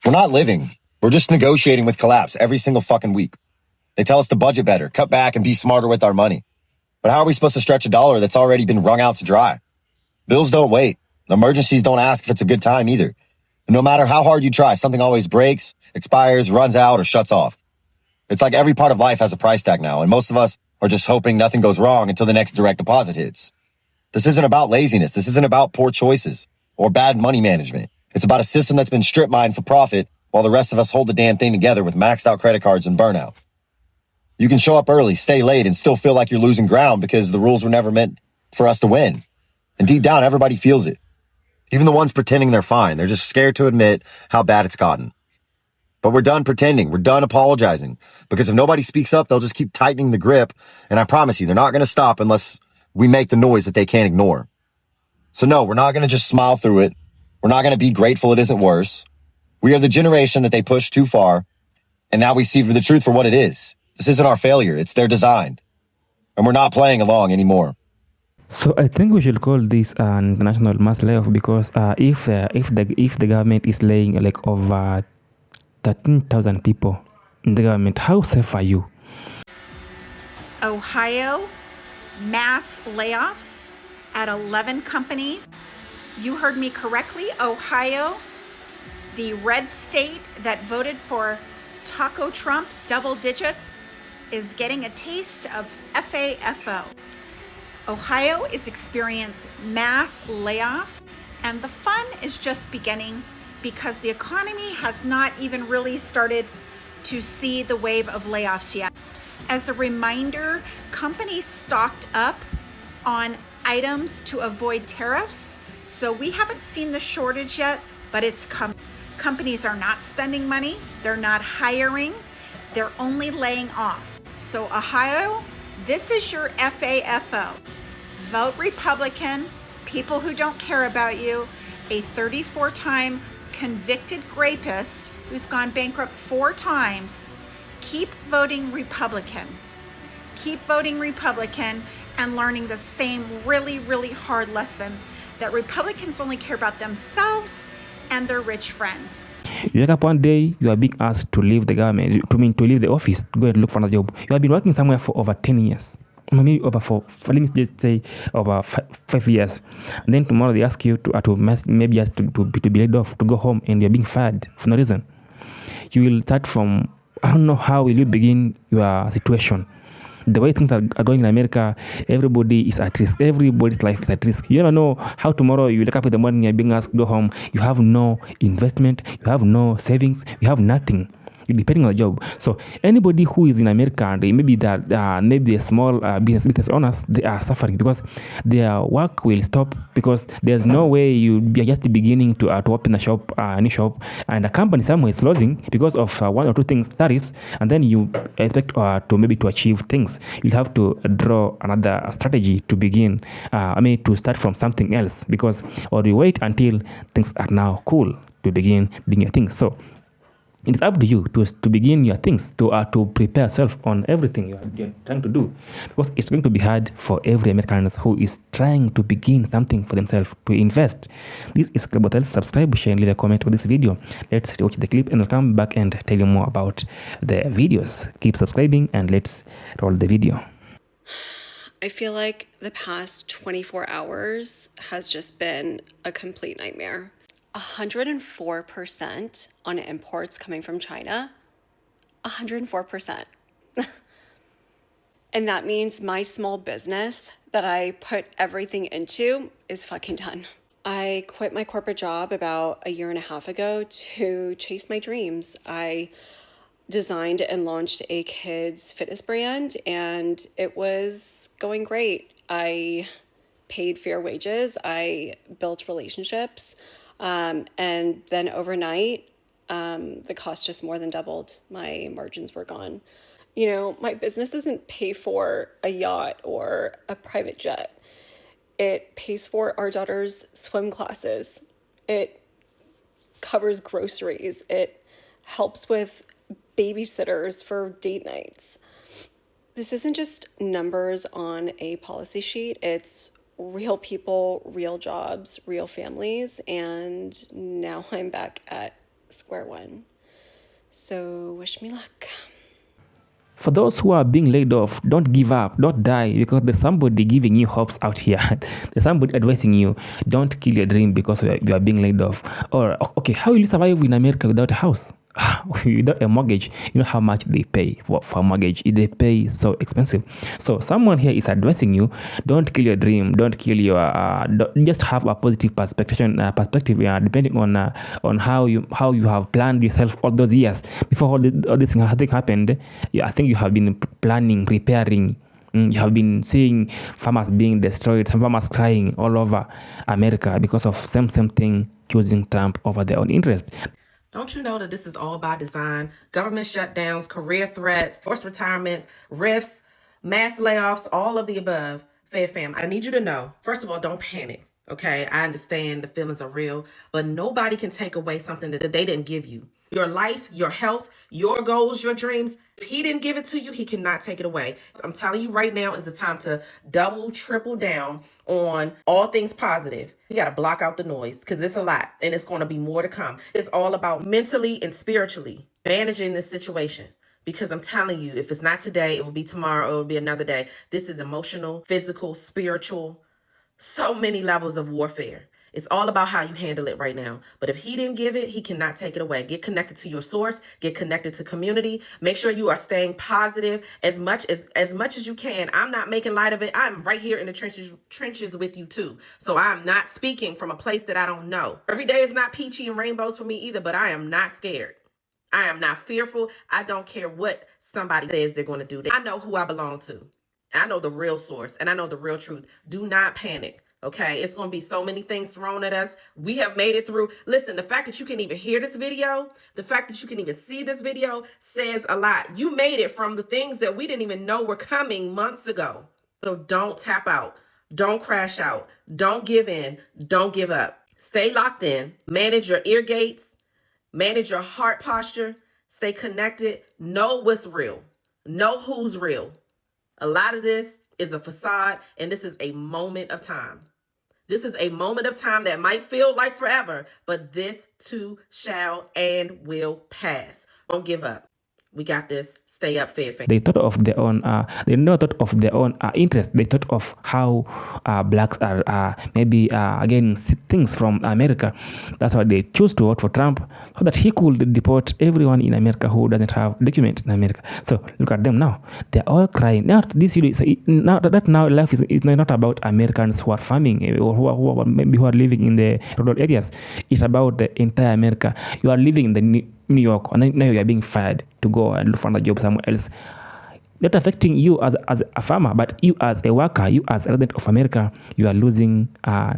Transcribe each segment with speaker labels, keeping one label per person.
Speaker 1: We're not living. We're just negotiating with collapse every single fucking week. They tell us to budget better, cut back, and be smarter with our money. But how are we supposed to stretch a dollar that's already been wrung out to dry? Bills don't wait. Emergencies don't ask if it's a good time either. And no matter how hard you try, something always breaks, expires, runs out, or shuts off. It's like every part of life has a price tag now, and most of us are just hoping nothing goes wrong until the next direct deposit hits. This isn't about laziness. This isn't about poor choices or bad money management. It's about a system that's been strip mined for profit while the rest of us hold the damn thing together with maxed out credit cards and burnout. You can show up early, stay late, and still feel like you're losing ground because the rules were never meant for us to win. And deep down, everybody feels it. Even the ones pretending they're fine. They're just scared to admit how bad it's gotten. But we're done pretending. We're done apologizing. Because if nobody speaks up, they'll just keep tightening the grip. And I promise you, they're not going to stop unless we make the noise that they can't ignore. So no, we're not going to just smile through it. We're not going to be grateful it isn't worse. We are the generation that they pushed too far. And now we see the truth for what it is. This isn't our failure. It's their design. And we're not playing along anymore.
Speaker 2: So I think we should call this an international mass layoff because if the government is laying like over 13,000 people in the government, how safe are you?
Speaker 3: Ohio, mass layoffs at 11 companies. You heard me correctly. Ohio, the red state that voted for Taco Trump, double digits, is getting a taste of FAFO. Ohio is experiencing mass layoffs, and the fun is just beginning because the economy has not even really started to see the wave of layoffs yet. As a reminder, companies stocked up on items to avoid tariffs, so we haven't seen the shortage yet, but it's coming. Companies are not spending money, they're not hiring, they're only laying off. So Ohio, this is your FAFO. Vote Republican, people who don't care about you, a 34-time convicted rapist who's gone bankrupt 4 times. Keep voting Republican. Keep voting Republican and learning the same really, really hard lesson that Republicans only care about themselves and their rich friends.
Speaker 2: You wake up one day, you are being asked to leave the government, to leave the office, to go and look for another job. You have been working somewhere for over 10 years. Maybe for let me just say over 5 years. And then tomorrow they ask you to be laid off, to go home, and you're being fired for no reason. You will start from, I don't know how will you begin your situation. The way things are going in America, everybody is at risk. Everybody's life is at risk. You never know how tomorrow you wake up in the morning, you're being asked to go home. You have no investment, you have no savings, you have nothing. Depending on the job. So anybody who is in America and maybe the small business owners, they are suffering because their work will stop because there's no way you're just beginning to open a new shop, and a company somewhere is closing because of 1 or 2 things, tariffs, and then you expect to achieve things. You'll have to draw another strategy to begin. To start from something else or you wait until things are now cool to begin doing your things. So it is up to you to begin your things, to prepare yourself on everything you're trying to do, because it's going to be hard for every American who is trying to begin something for themselves, to invest. This is SKYROCKET. Subscribe, share, and leave a comment for this video. Let's watch the clip and I'll come back and tell you more about the videos. Keep subscribing and let's roll the video.
Speaker 4: I feel like the past 24 hours has just been a complete nightmare. 104% on imports coming from China. 104%. And that means my small business that I put everything into is fucking done. I quit my corporate job about 1.5 years ago to chase my dreams. I designed and launched a kids fitness brand and it was going great. I paid fair wages. I built relationships. And then overnight, the cost just more than doubled. My margins were gone. You know, my business doesn't pay for a yacht or a private jet. It pays for our daughter's swim classes. It covers groceries. It helps with babysitters for date nights. This isn't just numbers on a policy sheet. It's real people, real jobs, real families, and now I'm back at square one. So wish me luck.
Speaker 2: For those who are being laid off, don't give up, don't die, because there's somebody giving you hopes out here. There's somebody advising you, don't kill your dream because you are being laid off. Or, okay, how will you survive in America without a house? Without a mortgage? You know how much they pay for a mortgage. They pay so expensive. So someone here is advising you, don't kill your dream, don't kill your just have a positive perspective depending on how you have planned yourself all those years before all this thing happened. I think you have been planning, preparing. You have been seeing farmers being destroyed, some farmers crying all over America because of same thing, choosing Trump over their own interest.
Speaker 5: Don't you know that this is all by design? Government shutdowns, career threats, forced retirements, rifts, mass layoffs, all of the above. Fam, I need you to know, first of all, don't panic, okay? I understand the feelings are real, but nobody can take away something that they didn't give you. Your life, your health, your goals, your dreams. If he didn't give it to you, he cannot take it away. I'm telling you right now is the time to double, triple down on all things positive. You got to block out the noise because it's a lot and it's going to be more to come. It's all about mentally and spiritually managing this situation. Because I'm telling you, if it's not today, it will be tomorrow, or it will be another day. This is emotional, physical, spiritual, so many levels of warfare. It's all about how you handle it right now. But if he didn't give it, he cannot take it away. Get connected to your source. Get connected to community. Make sure you are staying positive as much as you can. I'm not making light of it. I'm right here in the trenches with you too. So I'm not speaking from a place that I don't know. Every day is not peachy and rainbows for me either, but I am not scared. I am not fearful. I don't care what somebody says they're going to do. I know who I belong to. I know the real source and I know the real truth. Do not panic. Okay, it's going to be so many things thrown at us. We have made it through. Listen, the fact that you can even hear this video, the fact that you can even see this video says a lot. You made it from the things that we didn't even know were coming months ago. So don't tap out. Don't crash out. Don't give in. Don't give up. Stay locked in. Manage your ear gates. Manage your heart posture. Stay connected. Know what's real. Know who's real. A lot of this is a facade, and this is a moment of time. This is a moment of time that might feel like forever, but this too shall and will pass. Don't give up. We got this. Stay up, fair.
Speaker 2: They thought of their own, they never thought of their own interest. They thought of how blacks are maybe getting things from America. That's why they chose to vote for Trump, so that he could deport everyone in America who doesn't have document in America. So look at them now. They're all crying. Now this video, now life is not about Americans who are farming or who are living in the rural areas. It's about the entire America. You are living in the New York, and now you are being fired to go and look for another job somewhere else. Not affecting you as a farmer, but you as a worker, you as a resident of America, you are losing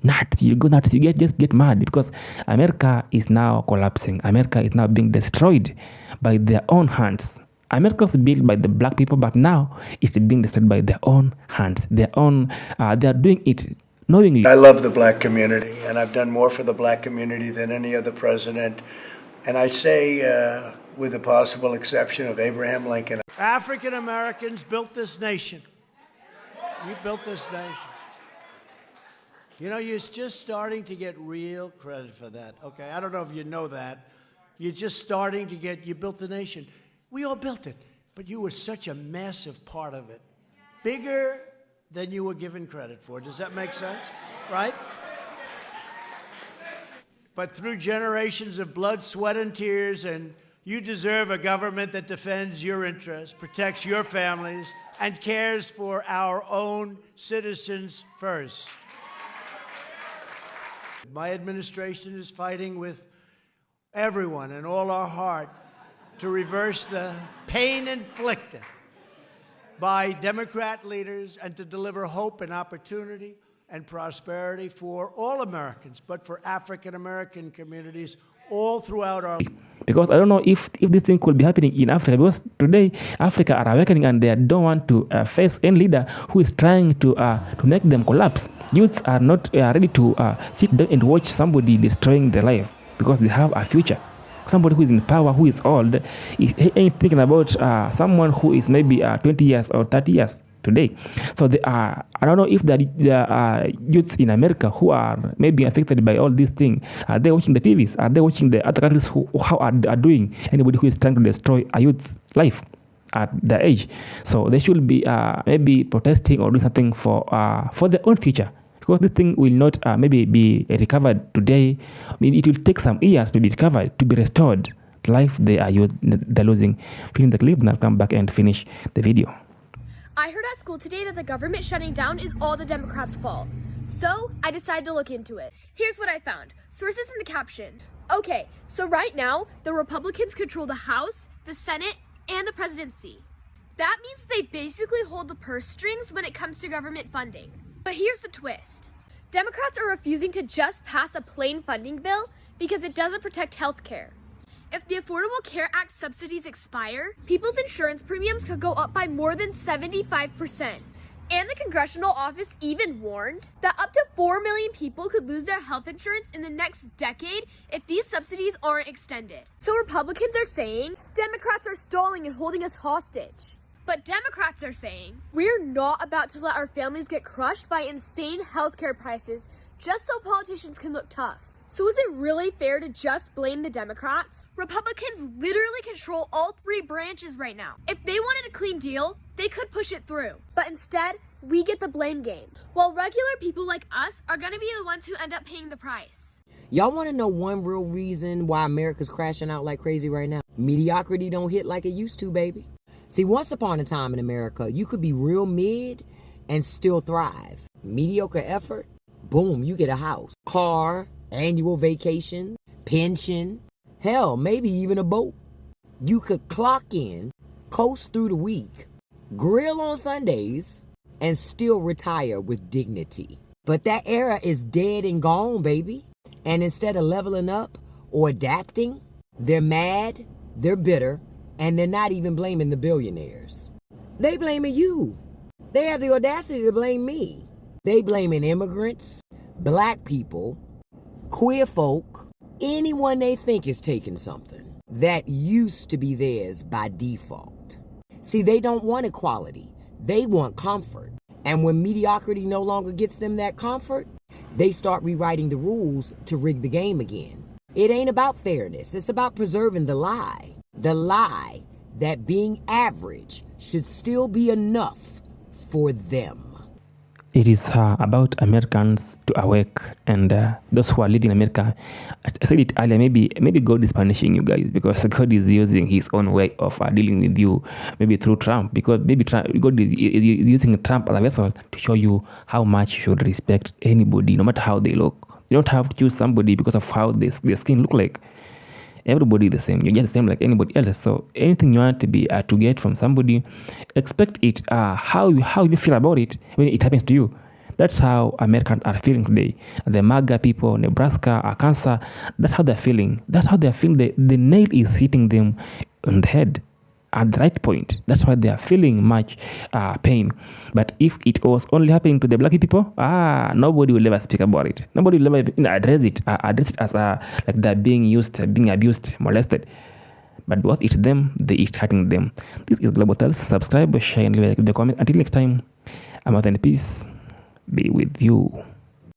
Speaker 2: nuts. You go nuts. You just get mad because America is now collapsing. America is now being destroyed by their own hands. America was built by the black people, but now it's being destroyed by their own hands. They are doing it knowingly.
Speaker 6: I love the black community, and I've done more for the black community than any other president. And I say, with the possible exception of Abraham Lincoln,
Speaker 7: African Americans built this nation. You built this nation. You know, you're just starting to get real credit for that. Okay, I don't know if you know that. You're just starting to you built the nation. We all built it, but you were such a massive part of it. Bigger than you were given credit for. Does that make sense? Right? But through generations of blood, sweat, and tears, and you deserve a government that defends your interests, protects your families, and cares for our own citizens first. My administration is fighting with everyone and all our heart to reverse the pain inflicted by Democrat leaders and to deliver hope and opportunity and prosperity for all Americans, but for African-American communities all throughout our...
Speaker 2: Because I don't know if this thing could be happening in Africa, because today Africa are awakening and they don't want to face any leader who is trying to make them collapse. Youths are not ready to sit down and watch somebody destroying their life because they have a future. Somebody who is in power, who is old, ain't thinking about someone who is maybe 20 years or 30 years. today. So I don't know if there are youths in America who are maybe affected by all these things. Are they watching the TVs? Are they watching the other countries how are doing? Anybody who is trying to destroy a youth's life at their age. So they should be maybe protesting or doing something for their own future. Because this thing will not maybe be recovered today. I mean, it will take some years to be recovered, to be restored. Life they're losing. Feeling the clip, now come back and finish the video.
Speaker 8: I heard at school today that the government shutting down is all the Democrats' fault. So I decided to look into it. Here's what I found. Sources in the caption. Okay, so right now, the Republicans control the House, the Senate, and the presidency. That means they basically hold the purse strings when it comes to government funding. But here's the twist. Democrats are refusing to just pass a plain funding bill because it doesn't protect health care. If the Affordable Care Act subsidies expire, people's insurance premiums could go up by more than 75%. And the congressional office even warned that up to 4 million people could lose their health insurance in the next decade if these subsidies aren't extended. So Republicans are saying Democrats are stalling and holding us hostage. But Democrats are saying we're not about to let our families get crushed by insane healthcare prices just so politicians can look tough. So is it really fair to just blame the Democrats? Republicans literally control all three branches right now. If they wanted a clean deal, they could push it through. But instead, we get the blame game. While regular people like us are gonna be the ones who end up paying the price.
Speaker 9: Y'all want to know one real reason why America's crashing out like crazy right now? Mediocrity don't hit like it used to, baby. See, once upon a time in America, you could be real mid and still thrive. Mediocre effort, boom, you get a house, car, annual vacation, pension, hell, maybe even a boat. You could clock in, coast through the week, grill on Sundays, and still retire with dignity. But that era is dead and gone, baby. And instead of leveling up or adapting, they're mad, they're bitter, and they're not even blaming the billionaires. They blaming you. They have the audacity to blame me. They blaming immigrants, black people, queer folk, anyone they think is taking something that used to be theirs by default. See, they don't want equality. They want comfort. And when mediocrity no longer gets them that comfort, they start rewriting the rules to rig the game again. It ain't about fairness. It's about preserving the lie. The lie that being average should still be enough for them.
Speaker 2: It is about Americans to awake and those who are living in America. I said it earlier, maybe God is punishing you guys because God is using his own way of dealing with you, maybe through Trump, because maybe God is using Trump as a vessel to show you how much you should respect anybody, no matter how they look. You don't have to choose somebody because of how their skin look like. Everybody is the same. You're just the same like anybody else. So anything you want to be to get from somebody, expect it. How you feel about it when it happens to you. That's how Americans are feeling today. The MAGA people, Nebraska, Arkansas, that's how they're feeling. That's how they're feeling. The nail is hitting them on the head at the right point. That's why they are feeling much pain. But if it was only happening to the black people, nobody will ever speak about it. Nobody will ever address it as like they're being used, being abused, molested. But because it's them, it's hurting them. This is Global Tales. Subscribe, share, and leave a comment. Until next time, I'm out and peace be with you.